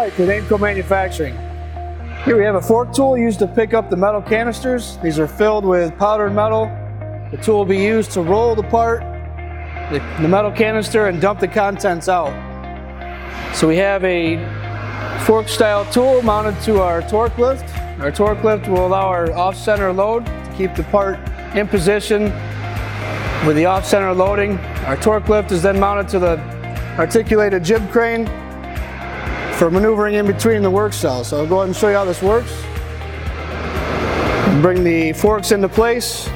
Mike with Aimco Manufacturing. Here we have a fork tool used to pick up the metal canisters. These are filled with powdered metal. The tool will be used to roll apart the metal canister and dump the contents out. So we have a fork style tool mounted to our torque lift. Our torque lift will allow our off-center load to keep the part in position with the off-center loading. Our torque lift is then mounted to the articulated jib crane for maneuvering in between the work cells. So I'll go ahead and show you how this works. Bring the forks into place.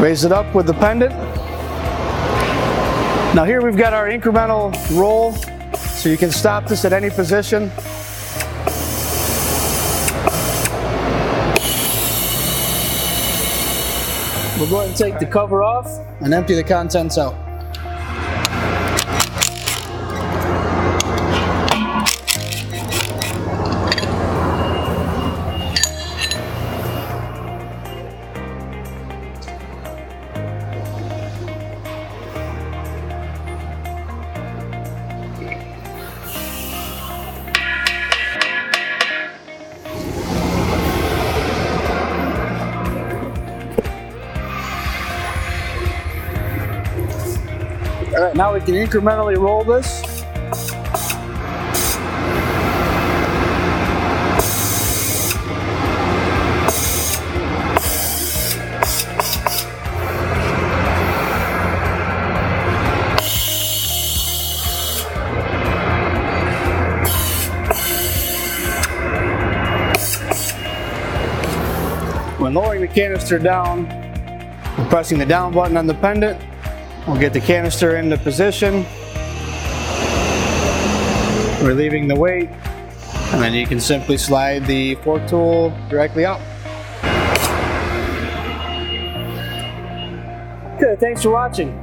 Raise it up with the pendant. Now here we've got our incremental roll, so you can stop this at any position. We'll go ahead and take the cover off and empty the contents out. All right, now we can incrementally roll this. When lowering the canister down, we're pressing the down button on the pendant. We'll get the canister into position, relieving the weight, and then you can simply slide the fork tool directly out. Okay, thanks for watching.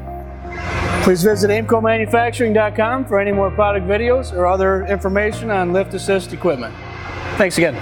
Please visit aimcomanufacturing.com for any more product videos or other information on lift assist equipment. Thanks again.